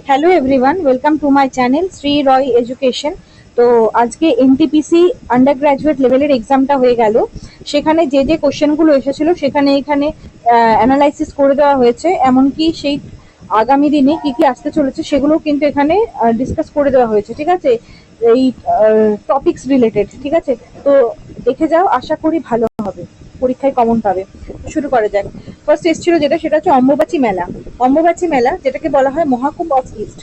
Hello everyone, welcome to my channel Shri Roy education. তো আজকে NTPC under graduate লেভেলের এক্সামটা হয়ে গেল। সেখানে যে যে কোশ্চেনগুলো এসেছিল সেখানে এখানে অ্যানালাইসিস করে দেওয়া হয়েছে, এমনকি সেই আগামী দিনে কি কি আসতে চলেছে সেগুলো কিন্তু এখানে ডিসকাস করে দেওয়া হয়েছে। ঠিক আছে, এই টপিকস রিলেটেড। ঠিক আছে, তো দেখে যাও, আশা করি ভালো হবে, পরীক্ষায় কমন পাবে। শুরু করা যাক। ফার্স্ট এসেছিল যেটা, সেটা হচ্ছে অম্বুবাচী মেলা। অম্বুবাচী মেলা যেটাকে বলা হয় মহাকুম্ভ অফ ইস্ট,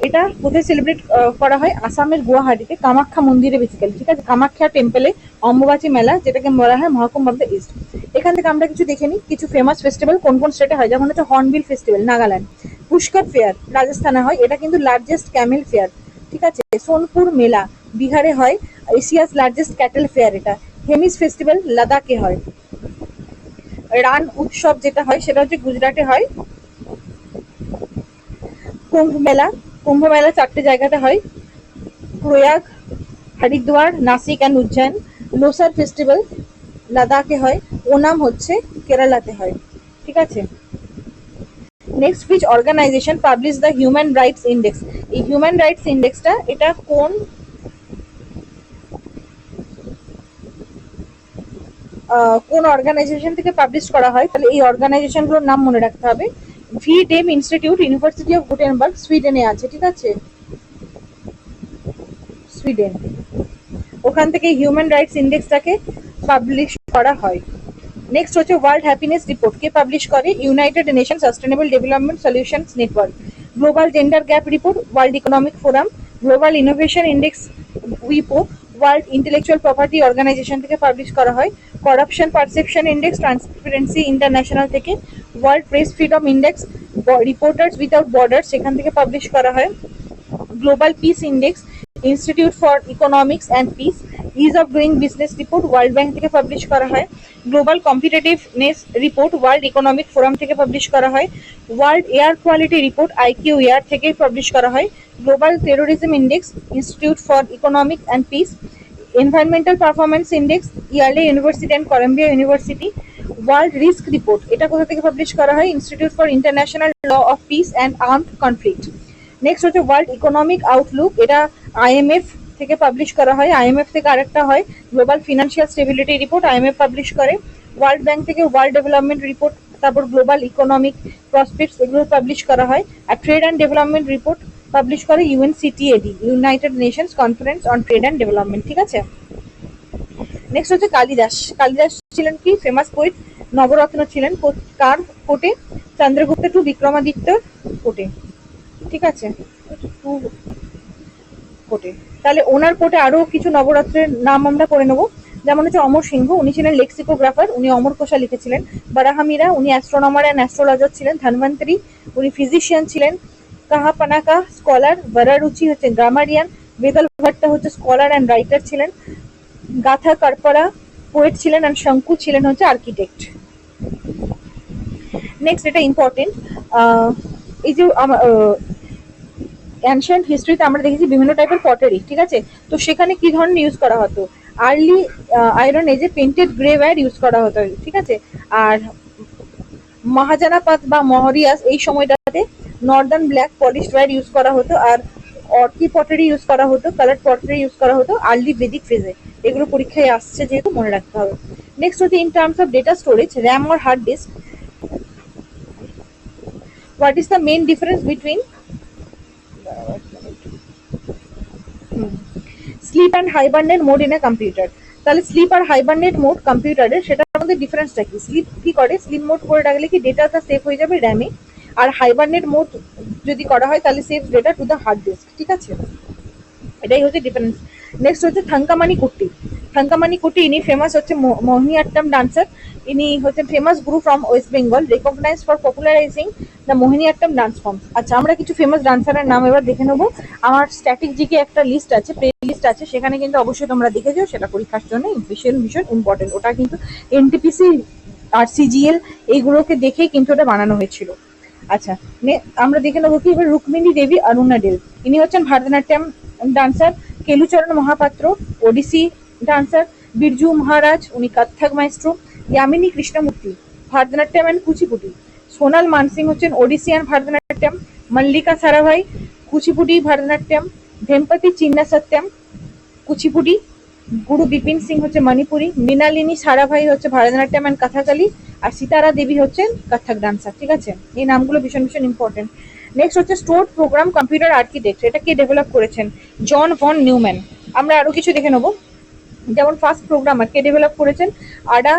এটা কোথায় সেলিব্রেট করা হয়? আসামের গুয়াহাটিতে কামাখ্যা মন্দিরে বেসিক্যালি। ঠিক আছে, কামাখ্যা টেম্পলে অম্বুবাচী মেলা, যেটাকে বলা হয় মহাকুম্ভ অফ দ্য ইস্ট। এখান থেকে আমরা কিছু দেখে নিই, কিছু ফেমাস ফেস্টিভ্যাল কোন কোন স্টেটে হয়। যেমন হচ্ছে hornbill festival Nagaland, Pushkar fair রাজস্থানে হয়, এটা কিন্তু লার্জেস্ট ক্যামেল ফেয়ার। ঠিক আছে, সোনপুর মেলা বিহারে হয়, এশিয়াস লার্জেস্ট ক্যাটেল ফেয়ার এটা। হেমিস ফেস্টিভ্যাল লাদাখে হয়। রান উৎসব যেটা হয় সেটা হচ্ছে গুজরাটে হয়। কুম্ভ মেলা 4টে জায়গাতে হয়, প্রয়াগ, হরিদ্বার, নাসিক অ্যান্ড উজ্জয়ন। লোসার ফেস্টিভ্যাল লাদাখে হয়। ওনাম হচ্ছে কেরালাতে হয়। ঠিক আছে, next, which organisation publish the human rights index? এই হিউম্যান রাইটস ইন্ডেক্সটা এটা কোন অর্গানাইজেশন থেকে পাবলিশ করা হয়? তাহলে এই অর্গানাইজেশনগুলোর নাম মনে রাখতে হবে। V Dem institute, university of Gothenburg, সুইডেনে আছে। ঠিক আছে, সুইডেন, ওখান থেকে হিউম্যান রাইটস ইন্ডেক্সটাকে পাবলিশ করা হয়। নেক্সট হচ্ছে ওয়ার্ল্ড হ্যাপিনেস রিপোর্ট, কে পাবলিশ করে? United Nation Sustainable Development Solutions Network. Global gender gap report world economic Forum. Global innovation index উইপো ওয়ার্ল্ড ইন্টেলেকচুয়াল প্রপার্টি অর্গানাইজেশন থেকে পাবলিশ করা হয়। Corruption perception index Transparency International থেকে। World press freedom index Reporters Without Borders সেখান থেকে publish করা হয়। Global peace index institute for Economics and Peace. Ease of doing business report World Bank থেকে publish করা হয়। Global competitiveness report world economic forum থেকে publish করা হয়। World air quality report IQ air থেকে পাবলিশ করা হয়। Global terrorism index institute for economic and peace. Environmental performance index Yale university and Columbia university. World risk report এটা কোথা থেকে publish করা হয়? Institute for international law of peace and armed conflict. Next হচ্ছে world economic outlook, এটা IMF থেকে publish করা হয়। আইএমএফ থেকে আরেকটা হয় global financial stability report, IMF publish করে। ওয়ার্ল্ড ব্যাংক থেকে ওয়ার্ল্ড ডেভেলপমেন্ট রিপোর্ট, তারপর গ্লোবাল ইকোনমিক প্রসপেক্টস, এগুলো পাবলিশ করা হয়। আর trade and development report publish করে UNCTAD, United Nations Conference on Trade and Development. ঠিক আছে, নেক্সট হচ্ছে কালিদাস। কালিদাস ছিলেন কি? ফেমাস পোয়েট, নবরত্ন ছিলেন। কার কোটে? চন্দ্রগুপ্ত টু বিক্রমাদিত্য কোটে। ঠিক আছে, টু কোটে। তাহলে ওনার কোটে আরো কিছু নবরত্নের নাম আমরা করে নেবো। যেমন হচ্ছে অমর সিংহ, উনি ছিলেন লেক্সিকোগ্রাফার, উনি অমর কোষা লিখেছিলেন। বারাহামিরা, উনি অ্যাস্ট্রোনমার অ্যান্ড অ্যাস্ট্রোলজার ছিলেন। ধন্বন্তরী, উনি ফিজিশিয়ান ছিলেন। কাহাপানাকা স্কলার, বরারুচি হচ্ছে গ্রামারিয়ান। বেদল ভট্টা হচ্ছে স্কলার অ্যান্ড রাইটার ছিলেন। গাথা কারপারা পোয়েট ছিলেন, আর শঙ্কু ছিলেন হচ্ছে আর্কিটেক্ট। নেক্সট, এটা ইম্পর্টেন্ট, এই যে অ্যানশিয়েন্ট হিস্ট্রিতে আমরা দেখেছি বিভিন্ন টাইপের পটারি। ঠিক আছে, তো সেখানে কি ধরনের ইউজ করা হতো? আর্লি আয়রন এজে পেন্টেড গ্রে ওয়্যার ইউজ করা হতো। ঠিক আছে, আর মহাজানাপাত বা মহরিয়াস এই সময়টাতে northern black polished ware use করা হতো। আর অর্কি পটারি ইউজ করা হতো, কালার পটারি ইউজ করা হতো আর্লি বেদিক ফেজে। এগুলো পরীক্ষায় আসছে যেহেতু মনে রাখতে হবে। নেক্সট হচ্ছে in terms of data storage, RAM or hard disk, what is the main difference between sleep and hibernate mode in a computer? তাহলে স্লিপ আর হাইবারনেট মোড কম্পিউটারের, সেটার মধ্যে ডিফারেন্সটা কি? স্লিপ কি করে? স্লিপ মোড করে রাখলে কি ডেটাটা সেভ হয়ে যাবে র্যামে, আর হাইবারনেট মোড যদি করা হয় তাহলে save data to the hard disk. ঠিক আছে, এটাই হচ্ছে ডিফারেন্স। নেক্সট হচ্ছে থাঙ্কামানি কুট্টি। থাঙ্কামানি কুট্টি, ইনি ফেমাস হচ্ছে মোহিনীআট্টম ডান্সার। ইনি হচ্ছে famous guru from West Bengal, recognised for popularising the Mohiniyattam dance form. আচ্ছা, আমরা কিছু ফেমাস ডান্সারের নাম এবার দেখে নেবো। আমার স্ট্যাটিক জিকে একটা লিস্ট আছে, প্লে লিস্ট আছে, সেখানে কিন্তু অবশ্যই তোমরা দেখে যাও, সেটা পরীক্ষার জন্য ভীষণ ভীষণ ইম্পর্টেন্ট। ওটা কিন্তু এনটিপিসি আর সিজিএল এইগুলোকে দেখেই কিন্তু ওটা বানানো হয়েছিল। আচ্ছা, আমরা দেখে নেবো কি এবার রুক্মিণী দেবী অরুণা ডেল, ইনি হচ্ছেন ভারতনাট্যম ডান্সার। কেলুচরণ মহাপাত্র ওডিসি ডান্সার। বিরজু মহারাজ, উনি কত্থক মাইস্ট্রো। ইয়ামিনী কৃষ্ণমূর্তি ভারতনাট্যম অ্যান্ড কুচিপুটি। সোনাল মানসিং হচ্ছেন ওডিসিয়ান ভারতনাট্যম, মল্লিকা সারাভাই কুচিপুডি ভারতনাট্যম, ভেম্পতি চিন্না সত্যম কুচিপুডি, গুরু বিপিন সিং হচ্ছে মণিপুরি, মৃণালিনী সারাভাই হচ্ছে ভারতনাট্যম অ্যান্ড কথাকালি, আর সীতারা দেবী হচ্ছেন কত্থক ডান্সার। ঠিক আছে, এই নামগুলো ভীষণ ভীষণ ইম্পর্টেন্ট। নেক্সট হচ্ছে স্টোর্ড প্রোগ্রাম কম্পিউটার আর্কিটেক্ট, এটা কে ডেভেলপ করেছেন? John von Neumann. আমরা আরো কিছু দেখে নেবো, যেমন ফার্স্ট প্রোগ্রামার কে ডেভেলপ করেছেন? Ada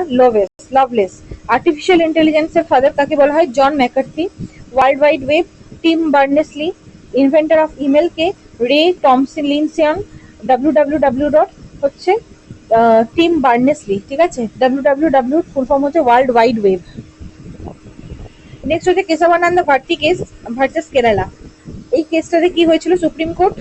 Lovelace. আর্টিফিশিয়াল ইন্টেলিজেন্সের ফাদার কাকে বলা হয়? John McCarthy. World wide web, Tim Berners-Lee. Inventor of email কে? Ray Tomlinson. www ডট হচ্ছে টিম বার্নেসলি। ঠিক আছে, www ফুল ফর্ম হচ্ছে ওয়ার্ল্ড ওয়াইড ওয়েব। নেক্সট হচ্ছে কেশবানন্দ ভারতী কেস ভার্সেস কেরালা। এই কেসটাতে কি হয়েছিল? Supreme Court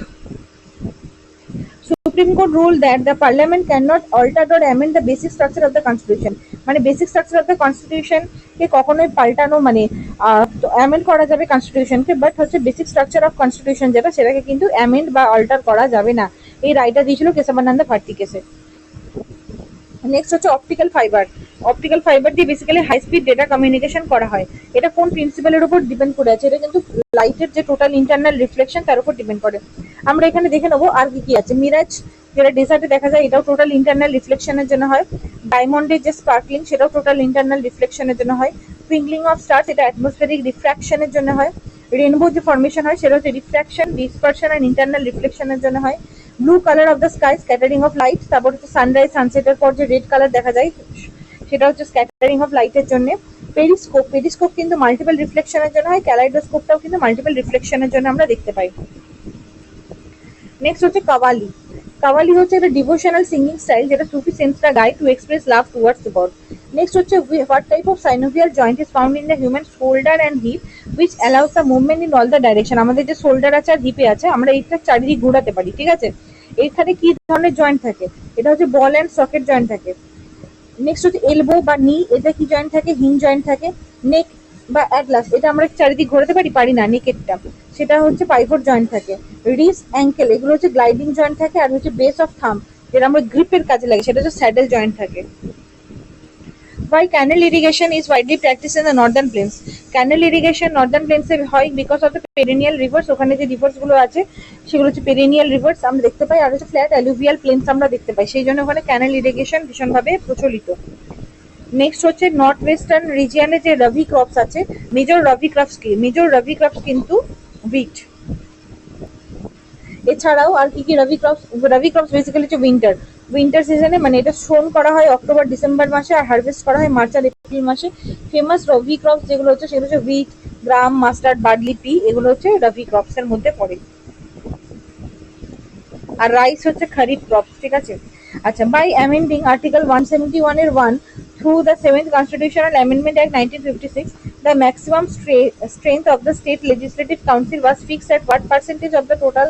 ruled that the parliament cannot alter or amend the basic structure of the constitution, মানে basic structure of the constitution কে কখনোই পাল্টানো মানে অ্যামেন্ড করা যাবে কনস্টিটিউশনকে, বাট হচ্ছে বেসিক স্ট্রাকচার অফ কনস্টিটিউশন যেটা সেটাকে কিন্তু অ্যামেন্ড বা অল্টার করা যাবে না। এই রায়টা দিয়েছিল কেশবানন্দ ভারতী কেসে। নেক্সট হচ্ছে অপটিক্যাল ফাইবার দিয়ে basically high speed data communication করা হয়। এটা কোন প্রিন্সিপালের উপর ডিপেন্ড করে আছে? এটা কিন্তু লাইটের যে টোটাল ইন্টারনাল রিফ্লেকশন তার উপর ডিপেন্ড করে। আমরা এখানে দেখে নেবো আর কি কি আছে। মিরাজ যেটা ডেজার্টে দেখা যায়, এটাও টোটাল ইন্টারনাল রিফ্লেকশনের জন্য হয়। ডায়মন্ডের যে স্পার্কলিং সেটাও টোটাল ইন্টারনাল রিফ্লেকশনের জন্য হয়। টুইঙ্কলিং অফ স্টার্স এটা অ্যাটমসফেরিক রিফ্র্যাকশনের জন্য হয়। রেনবো যে ফর্মেশন হয় সেটা হচ্ছে রিফ্র্যাকশন, ডিসপারশন অ্যান্ড ইন্টারনাল রিফ্লেকশনের জন্য হয়। Blue colour of the sky, scattering of light. তারপর হচ্ছে সানরাইজ সানসেটের পর যে রেড কালার দেখা যায় সেটা হচ্ছে স্ক্যাটারিং অফ লাইটের জন্য। পেরিস্কোপ কিন্তু মাল্টিপল রিফ্লেকশনের জন্য হয়। ক্যালাইডোস্কোপটাও কিন্তু মাল্টিপল রিফ্লেকশনের জন্য আমরা দেখতে পাই। নেক্সট হচ্ছে কাওয়ালি হচ্ছে একটা ডিভোশনাল সিঙ্গিং স্টাইল যেটা সুফি সেন্সরা গায় to express love towards the God. Next হচ্ছে what type of synovial joint is found in the human shoulder and hip which allows the movement in all the direction. আমাদের যে shoulder আছে আর হিপে আছে, আমরা এইটা চারিদিক ঘোরাতে পারি। ঠিক আছে, এখানে কি ধরনের জয়েন্ট থাকে? এটা হচ্ছে বল অ্যান্ড সকেট জয়েন্ট থাকে। নেক্সট হচ্ছে এলবো বা নি, এটা কি জয়েন্ট থাকে? হিং জয়েন্ট থাকে। নেক বা অ্যাটলাস, এটা আমরা চারিদিক ঘোরাতে পারি না নেকেরটা, সেটা হচ্ছে পাইভট জয়েন্ট থাকে। রিস্ট অ্যাঙ্কেল এগুলো হচ্ছে গ্লাইডিং জয়েন্ট থাকে। আর হচ্ছে বেস অফ থাম যেটা আমরা গ্রিপের কাজে লাগে সেটা হচ্ছে স্যাডেল জয়েন্ট থাকে। Why canal irrigation is widely practiced in the northern plains? Canal irrigation northern plains এ হয় because of the perennial rivers, ওখানে যে রিভার্স গুলো আছে সেগুলো হচ্ছে পেরেনিয়াল রিভার্স আমরা দেখতে পাই, আর হচ্ছে ফ্ল্যাট অ্যালুভিয়াল প্লেন্স আমরা দেখতে পাই, সেই জন্য ওখানে ক্যানাল ইরিগেশন ভীষণভাবে প্রচলিত। নেক্সট হচ্ছে নর্থ ওয়েস্টার্ন রিজিয়নে যে রবি ক্রপস আছে, মেজর রবি ক্রপস কি? মেজর রবি ক্রপস কিন্তু হুইট। এছাড়াও আর কি কি রবি ক্রপস বেসিক্যালি হচ্ছে উইন্টার সিজনে, মানে এটা সোন করা হয় অক্টোবর ডিসেম্বর মাসে আর হারভেস্ট করা হয় মার্চ আর এপ্রিল মাসে। ফেমাস রবি ক্রপস যেগুলো হচ্ছে সেগুলো হচ্ছে হুইট, গ্রাম, মাস্টার্ড, বার্লি, পি, এগুলো হচ্ছে রবি ক্রপস এর মধ্যে পড়ে। আর রাইস হচ্ছে খরিফ ক্রপস। ঠিক আছে, আচ্ছা, বাই অ্যামেন্ডিং আর্টিকেল 171 এর 1 through the 7th Constitutional Amendment Act 1956, the maximum strength of the state legislative council was fixed at what percentage of the total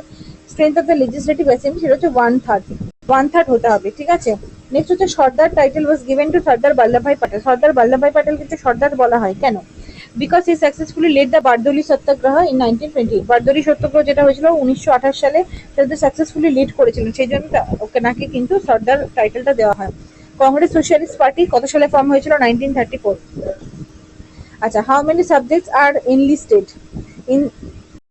strength of the legislative assembly? সেটা হচ্ছে 1/3 হতে হবে। ঠিক আছে, নেক্সট হচ্ছে Sardar title was given to Sardar Vallabhbhai Patel. Sardar Vallabhbhai Patel কিন্তু সর্দার বলা হয় কেন? Because he successfully led the Bardoli Satyagraha in 1928। Bardoli Satyagraha যেটা হয়েছিল 1928 সালে, সেটা সাকসেসফুলি লিড করেছিলেন, সেই জন্য ওকে নাকি কিন্তু সর্দার টাইটেলটা দেওয়া হয়। কংগ্রেস সোশ্যালিস্ট পার্টি কত সালে ফর্ম হয়েছিল? 1934। আচ্ছা, how many subjects are enlisted in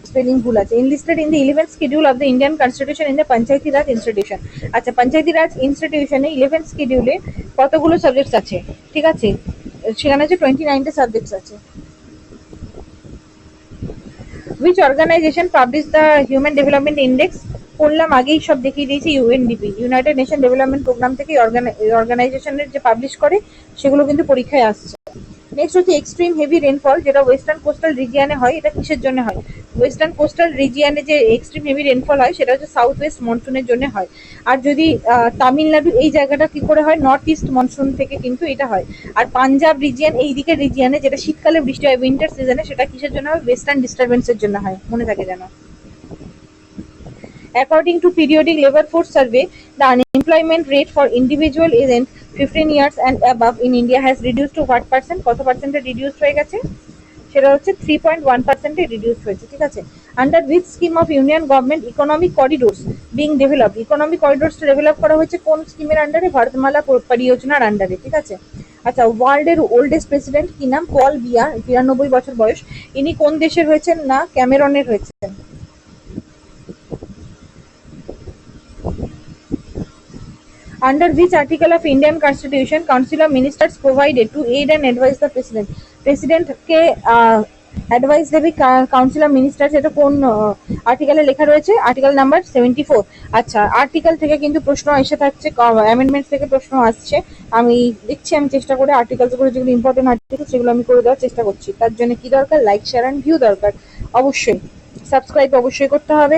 spelling ভুল আছে, enlisted in the 11th schedule of the Indian constitution in the panchayati raj institution. আচ্ছা, পঞ্চায়েতি রাজ ইনস্টিটিউশনে 11th শিডিউলে কতগুলো সাবজেক্টস আছে? ঠিক আছে, সেখানে হচ্ছে 29টা সাবজেক্টস আছে। Which organization published the Human Development Index? বললাম আগেই সব দেখিয়ে দিয়েছি, UNDP, united nation development programme থেকে অর্গানাইজেশনের যে পাবলিশ করে সেগুলো কিন্তু পরীক্ষায় আসছে। নেক্সট হচ্ছে এক্সট্রিম হেভি রেনফল, যেটা ওয়েস্টার্ন কোস্টাল রিজিয়নে হয়। এটা কিসের জন্য হয়? ওয়েস্টার্ন কোস্টাল রিজিয়নে যে এক্সট্রিম হেভি রেনফল হয় সেটা হচ্ছে সাউথ ওয়েস্ট মনসুনের জন্য হয়। আর যদি তামিলনাড়ু এই জায়গাটা কি করে হয়? নর্থ ইস্ট মনসুন থেকে কিন্তু এটা হয়। আর পাঞ্জাব রিজিয়ন এই দিকের রিজিয়নে যেটা শীতকালে বৃষ্টি হয় উইন্টার সিজনে, সেটা কিসের জন্য হয়? ওয়েস্টার্ন ডিস্টারবেন্সের জন্য হয়, মনে থাকে যেন। According to periodic labor force survey, the unemployment rate for individual aged 15 years and above in India has reduced to what percent? কত পার্সেন্টে রিডিউস হয়ে গেছে? সেটা হচ্ছে 3.1% রিডিউস হয়েছে। ঠিক আছে, under which scheme of union government economic corridors being developed, economic করিডোরসটা ডেভেলপ করা হয়েছে কোন স্কিমের আন্ডারে? ভারতমালা পরিযোজনার আন্ডারে। ঠিক আছে, আচ্ছা, ওয়ার্ল্ডের ওল্ডেস্ট প্রেসিডেন্ট কি নাম? পল বিয়া, 92 বছর বয়স। ইনি কোন দেশের হয়েছেন? না, ক্যামেরনের হয়েছেন। Under which article of Indian Constitution Council of Ministers provided to aid and advise the President? President K advice দেবে কাউন্সিল অফ মিনিস্টার্স, এটা কোন আর্টিকেলে লেখা রয়েছে? Article number 74। আচ্ছা, আর্টিকেল থেকে কিন্তু প্রশ্ন এসে থাকছে, অ্যামেন্ডমেন্ট থেকে প্রশ্ন আসছে। আমি দেখছি, আমি চেষ্টা করে আর্টিকেলসগুলো যেগুলো ইম্পর্টেন্ট আর্টিকেল সেগুলো আমি করে দেওয়ার চেষ্টা করছি। তার জন্য কি দরকার? লাইক, শেয়ার অ্যান্ড ভিউ দরকার। অবশ্যই সাবস্ক্রাইব অবশ্যই করতে হবে।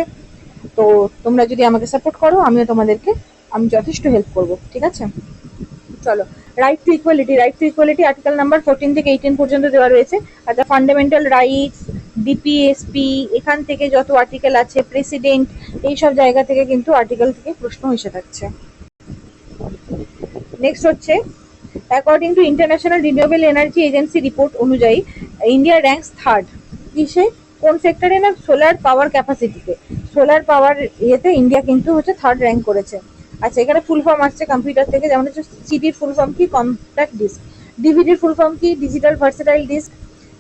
তো তোমরা যদি আমাকে সাপোর্ট করো, আমিও তোমাদেরকে আমি যথেষ্ট হেল্প করব। ঠিক আছে, চলো। Right to equality, right to equality article number 14 থেকে 18 পর্যন্ত দেওয়া রয়েছে। আচ্ছা, ফান্ডামেন্টাল রাইটস, ডিপিএসপি, এখান থেকে যত আর্টিকেল আছে, প্রেসিডেন্ট, এইসব জায়গা থেকে কিন্তু আর্টিকেল থেকে প্রশ্ন এসে থাকছে। নেক্সট হচ্ছে, according to international renewable energy agency report অনুযায়ী ইন্ডিয়া র্যাঙ্কস থার্ড কিসে? কোন সেক্টরে? না, সোলার পাওয়ার ক্যাপাসিটিতে। সোলার পাওয়ার ইয়েতে ইন্ডিয়া কিন্তু হচ্ছে থার্ড র্যাঙ্ক করেছে। আচ্ছা, এখানে ফুল ফর্ম আসছে কম্পিউটার থেকে, যেমন হচ্ছে সিডির ফুল ফর্ম কি? Compact disc. ডিভিডির ফুল ফর্ম কি? Digital versatile disc.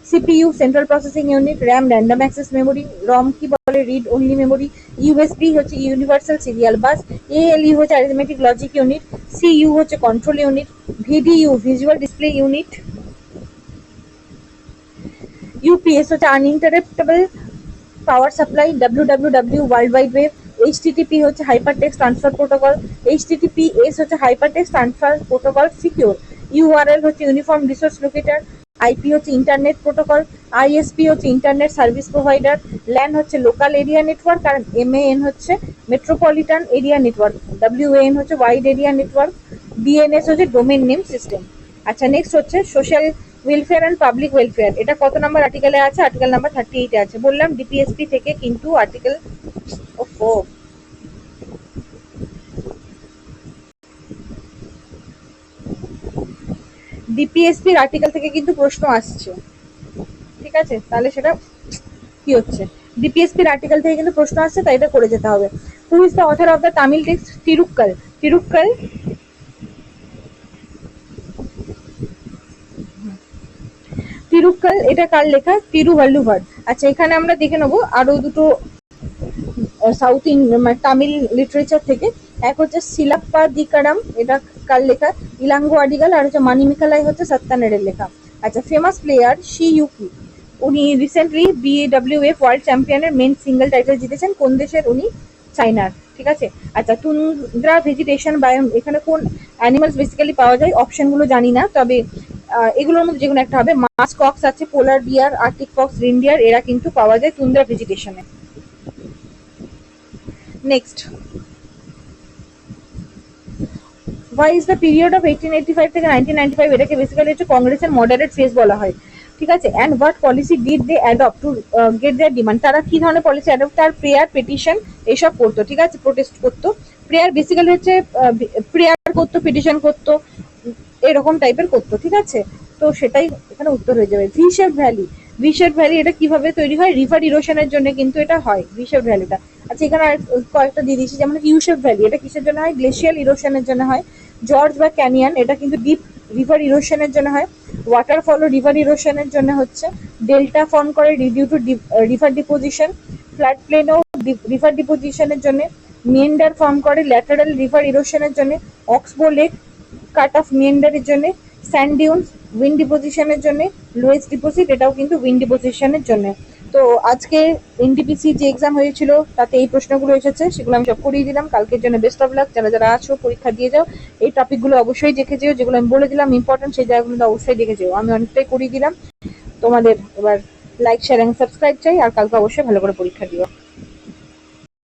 CPU central processing unit, RAM random access memory, ROM কি বলে? Read only memory. ইউএসবি হচ্ছে ইউনিভার্সাল সিরিয়াল বাস। এএলইউ হচ্ছে অ্যারিথমেটিক লজিক ইউনিট। সিইউ হচ্ছে control unit. VDU visual display unit. UPS হচ্ছে uninterruptible power supply. WWW world wide web. HTTP হচ্ছে hyper text transfer protocol. HTTPS হচ্ছে hyper text transfer protocol secure. URL হচ্ছে uniform resource locator. IP হচ্ছে internet protocol. ISP হচ্ছে internet service provider. LAN হচ্ছে local area network. আর এমএএন হচ্ছে metropolitan area network. ডাব্লিউএন হচ্ছে wide area network. DNS হচ্ছে domain name system. আচ্ছা, next হচ্ছে social welfare and public welfare, এটা কত নাম্বার আর্টিকেলে আছে? আর্টিকেল নাম্বার 38 এ আছে। বললাম ডিপিএসপি থেকে কিন্তু আর্টিকেল, ওফো, ডিপিএসপির আর্টিকেল থেকে কিন্তু প্রশ্ন আসছে। ঠিক আছে, তাহলে সেটা কি হচ্ছে? ডিপিএসপির আর্টিকেল থেকে কিন্তু প্রশ্ন আসছে, তাই এটা করে যেতে হবে। Who is the author of the Tamil text Thirukkural? Thirukkural Thirukkural এটা কার লেখা? তিরুভাল্লুভার। আচ্ছা, এখানে আমরা দেখে নেবো আরো দুটো সাউথ তামিল লিটারেচার থেকে। এক হচ্ছে সিলাপ্পাদিকারাম, এটা কার লেখা? ইলাঙ্গো আডিগাল। আর হচ্ছে মানিমিকালাই হচ্ছে সত্যানেরের লেখা। আচ্ছা, ফেমাস প্লেয়ার শি ইউকি, উনি রিসেন্টলি বিডব্লিউএফ ওয়ার্ল্ড চ্যাম্পিয়নের মেন সিঙ্গেল টাইটেল জিতেছেন। কোন দেশের? উনি চাইনার। ঠিক আছে, আচ্ছা, তুন্দ্রা ভেজিটেশন বায়োম, এখানে কোন অ্যানিমালস বেসিক্যালি পাওয়া যায়? অপশনগুলো জানি না, তবে এগুলোর মধ্যে যেকোনো একটা হবে। মাছ কক্স আছে, পোলার বিয়ার, আর্টিক ফক্স, রিনডিয়ার, এরা কিন্তু পাওয়া যায় তুন্দ্রা ভেজিটেশনে। Next, why is the period of 1885 থেকে 1995, এটাকে বেসিক্যালি হচ্ছে কংগ্রেসের মডারেট ফেজ বলা হয়। ঠিক আছে, and what policy did they adopt to get their demand? তারা কি ধরনের পলিসি অ্যাডপ্ট? তার প্রেয়ার, পিটিশন এসব করতো। ঠিক আছে, প্রোটেস্ট করতো। প্রেয়ার বেসিক্যালি হচ্ছে প্রেয়ার করতো, পিটিশন করতো, এরকম টাইপের করতো। ঠিক আছে, তো সেটাই এখানে উত্তর হয়ে যাবে। V shape valley, V shape valley এটা কিভাবে তৈরি হয়? রিভার ইরোশনের জন্য কিন্তু এটা হয়, ভি শেপ ভ্যালিটা। আচ্ছা, এখানে কয়েকটা দিয়ে দিচ্ছি, যেমন ইউ শেপ ভ্যালি, এটা কিসের জন্য হয়? গ্লেশিয়াল ইরোশনের জন্য হয়। জর্জ বা ক্যানিয়ন, এটা কিন্তু ডিপ রিভার ইরোশনের জন্য হয়। ওয়াটারফল রিভার ইরোশনের জন্য হচ্ছে। ডেল্টা ফর্ম করে due to river deposition. Flat প্লেনও রিভার ডিপোজিশনের জন্য। মিয়েন্ডার ফর্ম করে ল্যাটারাল রিভার ইরোশনের জন্য। অক্সবো লেক কাট অফ মিয়েন্ডারের জন্য। স্যান্ড ডিউনস উইন্ড ডিপোজিশনের জন্য। লোয়েস ডিপোজিট, এটাও কিন্তু উইন্ড ডিপোজিশনের জন্য। তো আজকে এনটিপিসি যে এক্সাম হয়েছিল তাতে এই প্রশ্নগুলো এসেছে, সেগুলো আমি সব করিয়ে দিলাম। কালকের জন্য বেস্ট অফ লাক, যারা যারা আছো পরীক্ষা দিয়ে যাও। এই টপিকগুলো অবশ্যই দেখে যেও, যেগুলো আমি বলে দিলাম ইম্পর্টেন্ট, সেই জায়গাগুলো অবশ্যই দেখে যেও। আমি অনেকটাই করিয়ে দিলাম। তোমাদের এবার লাইক, শেয়ার এবং সাবস্ক্রাইব চাই, আর কালকে অবশ্যই ভালো করে পরীক্ষা দিও।